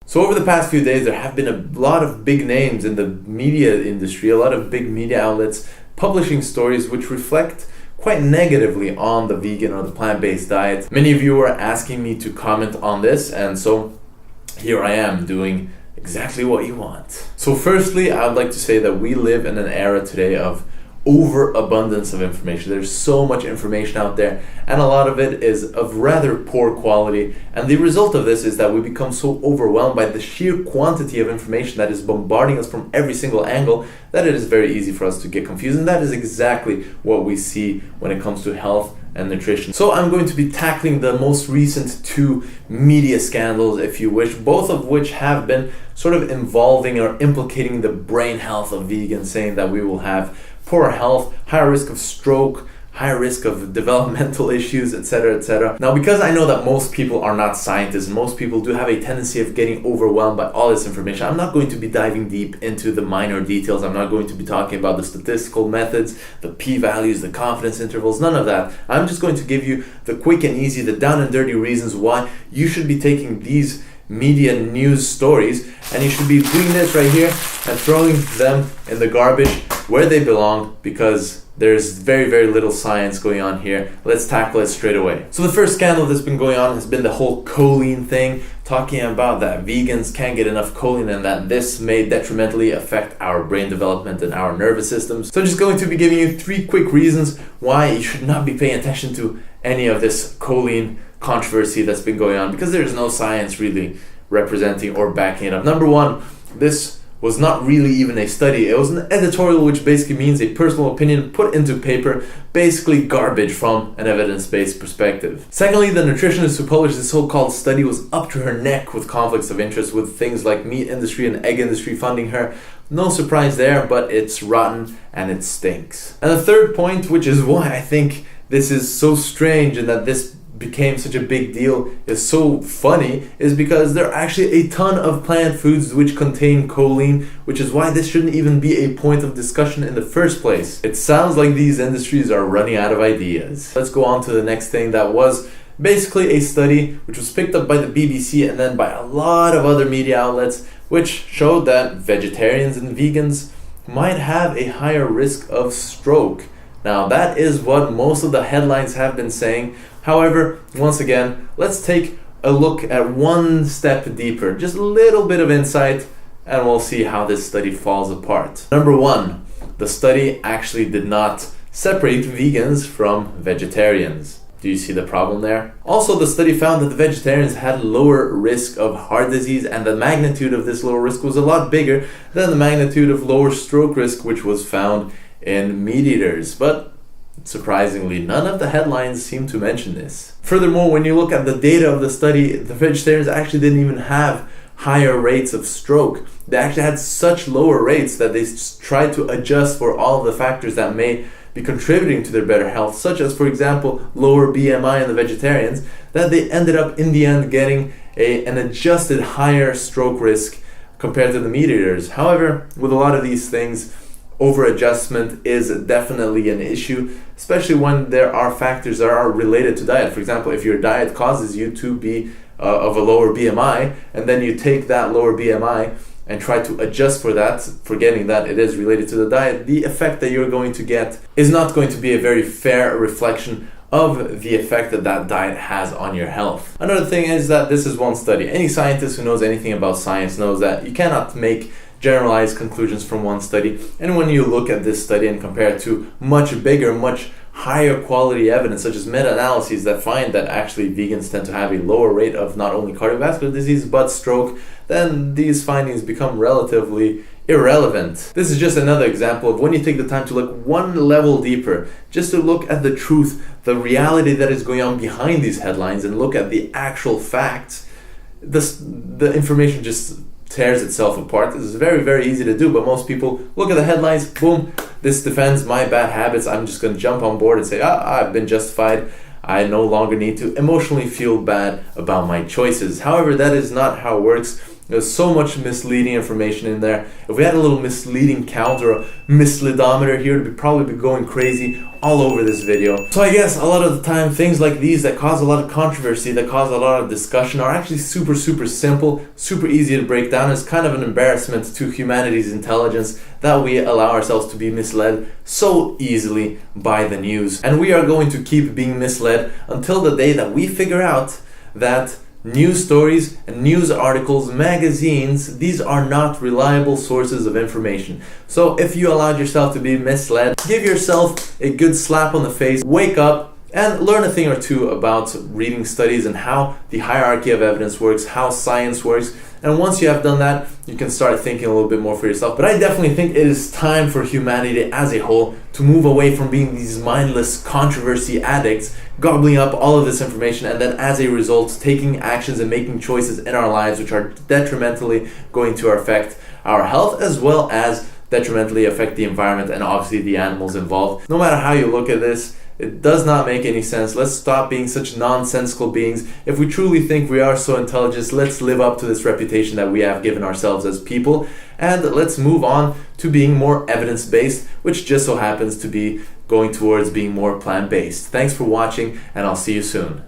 So over the past few days, there have been a lot of big names in the media industry, a lot of big media outlets publishing stories which reflect quite negatively on the vegan or the plant-based diet. Many of you were asking me to comment on this, and so here I am doing exactly what you want. So firstly, I would like to say that we live in an era today of overabundance of information. There's so much information out there, and a lot of it is of rather poor quality, and the result of this is that we become so overwhelmed by the sheer quantity of information that is bombarding us from every single angle that it is very easy for us to get confused, and that is exactly what we see when it comes to health and nutrition. So I'm going to be tackling the most recent two media scandals, if you wish, both of which have been sort of involving or implicating the brain health of vegans, saying that we will have poorer health, higher risk of stroke, higher risk of developmental issues, etc., etc. Now, because I know that most people are not scientists, and most people do have a tendency of getting overwhelmed by all this information, I'm not going to be diving deep into the minor details. I'm not going to be talking about the statistical methods, the p-values, the confidence intervals, none of that. I'm just going to give you the quick and easy, the down and dirty reasons why you should be taking these media news stories, and you should be doing this right here and throwing them in the garbage where they belong, because there's very, very little science going on here. Let's tackle it straight away. So the first scandal that's been going on has been the whole choline thing, talking about that vegans can't get enough choline and that this may detrimentally affect our brain development and our nervous systems. So I'm just going to be giving you 3 quick reasons why you should not be paying attention to any of this choline controversy that's been going on, because there's no science really representing or backing it up. Number 1, this was not really even a study. It was an editorial, which basically means a personal opinion put into paper, basically garbage from an evidence-based perspective. Secondly, the nutritionist who published this so-called study was up to her neck with conflicts of interest with things like meat industry and egg industry funding her. No surprise there, but it's rotten and it stinks. And the third point, which is why I think this is so strange and that this became such a big deal, is so funny, is because there are actually a ton of plant foods which contain choline, which is why this shouldn't even be a point of discussion in the first place. It sounds like these industries are running out of ideas. Let's go on to the next thing. That was basically a study which was picked up by the BBC and then by a lot of other media outlets, which showed that vegetarians and vegans might have a higher risk of stroke. Now, that is what most of the headlines have been saying. However, once again, let's take a look at one step deeper, just a little bit of insight, and we'll see how this study falls apart. Number 1, the study actually did not separate vegans from vegetarians. Do you see the problem there? Also, the study found that the vegetarians had lower risk of heart disease, and the magnitude of this lower risk was a lot bigger than the magnitude of lower stroke risk, which was found in meat eaters. But surprisingly, none of the headlines seem to mention this. Furthermore, when you look at the data of the study, the vegetarians actually didn't even have higher rates of stroke. They actually had such lower rates that they tried to adjust for all of the factors that may be contributing to their better health, such as, for example, lower BMI in the vegetarians, that they ended up in the end getting an adjusted higher stroke risk compared to the meat eaters. However, with a lot of these things, over-adjustment is definitely an issue, especially when there are factors that are related to diet. For example, if your diet causes you to be of a lower BMI, and then you take that lower BMI and try to adjust for that, forgetting that it is related to the diet, the effect that you're going to get is not going to be a very fair reflection of the effect that that diet has on your health. Another thing is that this is one study. Any scientist who knows anything about science knows that you cannot make generalized conclusions from one study, and when you look at this study and compare it to much bigger, much higher quality evidence, such as meta-analyses that find that actually vegans tend to have a lower rate of not only cardiovascular disease but stroke, then these findings become relatively irrelevant. This is just another example of when you take the time to look one level deeper, just to look at the truth, the reality that is going on behind these headlines, and look at the actual facts. The information just tears itself apart. This is very, very easy to do, but most people look at the headlines, boom, this defends my bad habits, I'm just going to jump on board and say, I've been justified, I no longer need to emotionally feel bad about my choices. However, that is not how it works. There's so much misleading information in there. If we had a little misleading count or a misleadometer here, it'd probably be going crazy all over this video. So I guess a lot of the time, things like these that cause a lot of controversy, that cause a lot of discussion, are actually super simple, super easy to break down. It's kind of an embarrassment to humanity's intelligence that we allow ourselves to be misled so easily by the news. And we are going to keep being misled until the day that we figure out that news stories and news articles, magazines, these are not reliable sources of information. So if you allowed yourself to be misled, give yourself a good slap on the face, wake up, and learn a thing or two about reading studies and how the hierarchy of evidence works, how science works. And once you have done that, you can start thinking a little bit more for yourself. But I definitely think it is time for humanity as a whole to move away from being these mindless controversy addicts, gobbling up all of this information, and then as a result, taking actions and making choices in our lives which are detrimentally going to affect our health, as well as detrimentally affect the environment and obviously the animals involved. No matter how you look at this, it does not make any sense. Let's stop being such nonsensical beings. If we truly think we are so intelligent, let's live up to this reputation that we have given ourselves as people, and let's move on to being more evidence-based, which just so happens to be going towards being more plant-based. Thanks for watching, and I'll see you soon.